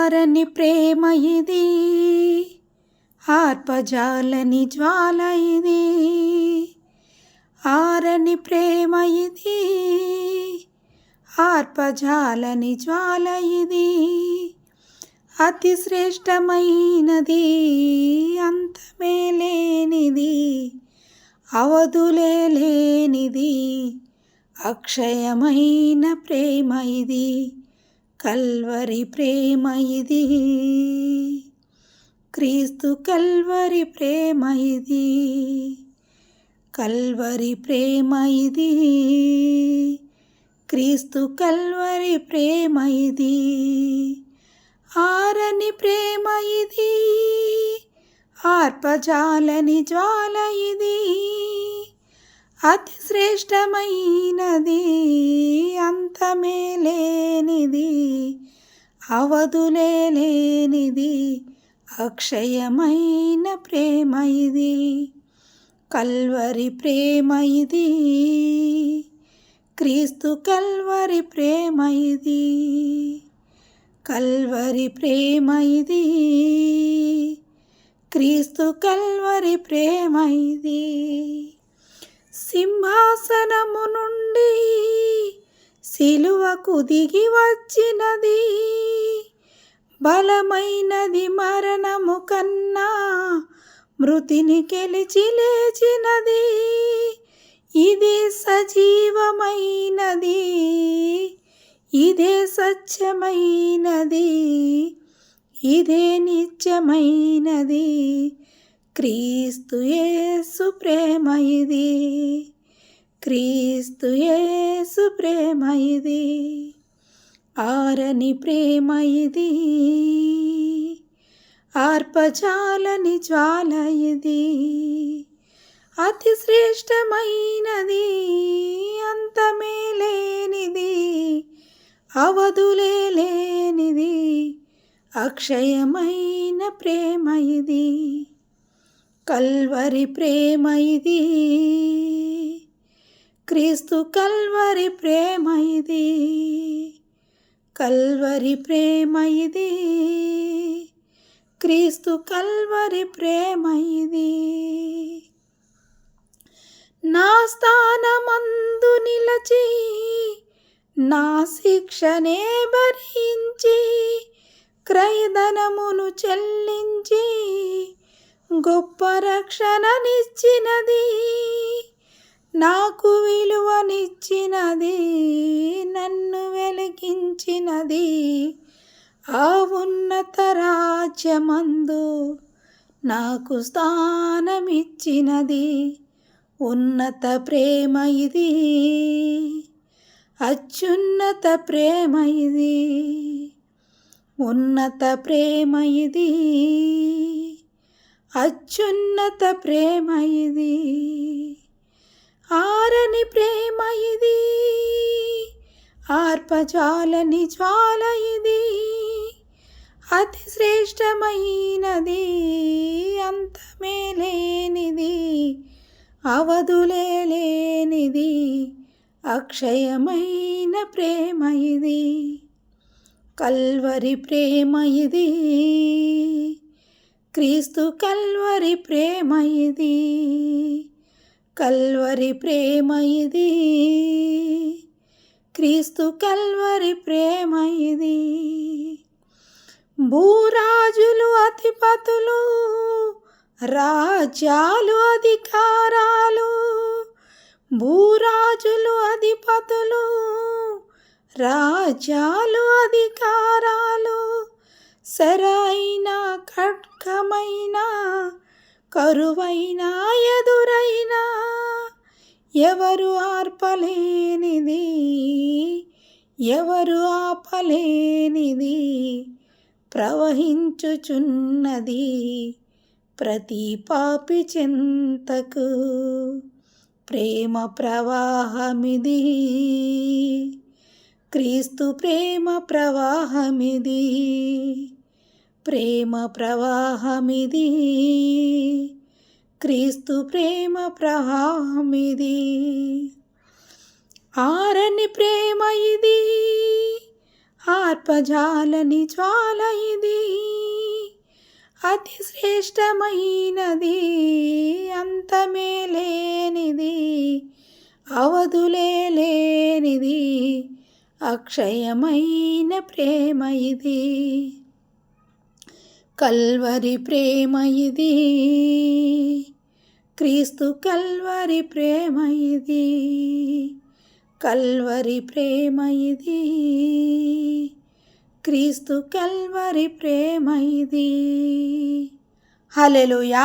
ఆరని ప్రేమ ఇది, ఆర్పజాలని జ్వాల ఇది. ఆరని ప్రేమ ఇది, ఆర్పజాలని జ్వాల ఇది. అతి శ్రేష్టమైనది, అంతమే లేనిది, అవధులే లేనిది, అక్షయమైన ప్రేమ ఇది. కల్వరి ప్రేమ ఇది, క్రీస్తు కల్వరి ప్రేమ ఇది. కల్వరి ప్రేమ ఇది, క్రీస్తు కల్వరి ప్రేమ ఇది. ఆరని ప్రేమ ఇది, ఆర్పజాలని జ్వాల ఇది. అతి శ్రేష్టమైనది, అంతమే లేనిది, అవధులే లేనిది, అక్షయమైన ప్రేమ ఇది. కల్వరి ప్రేమ ఇది, క్రీస్తు కల్వరి ప్రేమ ఇది. కల్వరి ప్రేమ ఇది, క్రీస్తు కల్వరి ప్రేమ ఇది. సింహాసనము నుండి సిలువకు దిగి వచ్చినది, బలమైనది మరణము కన్నా, మృతిని గెలిచి లేచినది. ఇది సజీవమైనది, ఇదే సత్యమైనది, ఇదే నిత్యమైనది, క్రీస్తు యేసు ప్రేమ ఇది. క్రీస్తు యేసు ప్రేమ ఇది. ఆరని ప్రేమ ఇది, ఆర్పజాలని జ్వాల ఇది. అతి శ్రేష్టమైనది, అంతమే లేనిది, అవధులే లేనిది, అక్షయమైన ప్రేమ ఇది. కల్వరి ప్రేమ ఇది, క్రీస్తు కల్వరి ప్రేమ ఇది. కల్వరి ప్రేమ ఇది, క్రీస్తు కల్వరి ప్రేమ ఇది. నా స్థానమందు నిలచి, నా శిక్షనే భరించి, క్రయధనమును చెల్లించి, గొప్ప రక్షణనిచ్చినది. నాకు విలువనిచ్చినది, నన్ను వెలిగించినది. ఆ ఉన్నత రాజ్యమందు నాకు స్థానమిచ్చినది. ఉన్నత ప్రేమ ఇది, అత్యున్నత ప్రేమ ఇది. ఉన్నత ప్రేమ ఇది, అత్యున్నత ప్రేమ ఇది. ఆరని ప్రేమ ఇది, ఆర్పజాలని జ్వాల ఇది. అతి శ్రేష్టమైనది, అంతమే లేనిది, అవధులే లేనిది, అక్షయమైన ప్రేమ ఇది. కల్వరి ప్రేమ ఇది, క్రీస్తు కల్వరి ప్రేమ ఇది. కల్వరి ప్రేమ ఇది, క్రీస్తు కల్వరి ప్రేమ ఇది. భూరాజులు అధిపతులు, రాజ్యాలు అధికారాలు, భూరాజులు అధిపతులు, రాజ్యాలు అధికారాలు, సరైన ఖడ్గమైన, కరువైన ఎదురైన, ఎవరు ఆర్పలేనిది, ఎవరు ఆపలేనిది, ప్రవహించుచున్నది ప్రతి పాపి చెంతకు. ప్రేమ ప్రవాహమిది, క్రీస్తు ప్రేమ ప్రవాహమిది. ప్రేమ ప్రవాహమిది, క్రీస్తు ప్రేమ ప్రవాహమిది. ఆరని ప్రేమ ఇది, ఆర్పజాలని జ్వాల ఇది, అతి శ్రేష్టమైనది, అంతమే లేనిది, అవధులే లేనిది, అక్షయమైన ప్రేమ ఇది. కల్వరి ప్రేమ ఇది, క్రీస్తు కల్వరి ప్రేమ ఇది, కల్వరి ప్రేమ ఇది, క్రీస్తు కల్వరి ప్రేమ ఇది. హల్లెలూయా.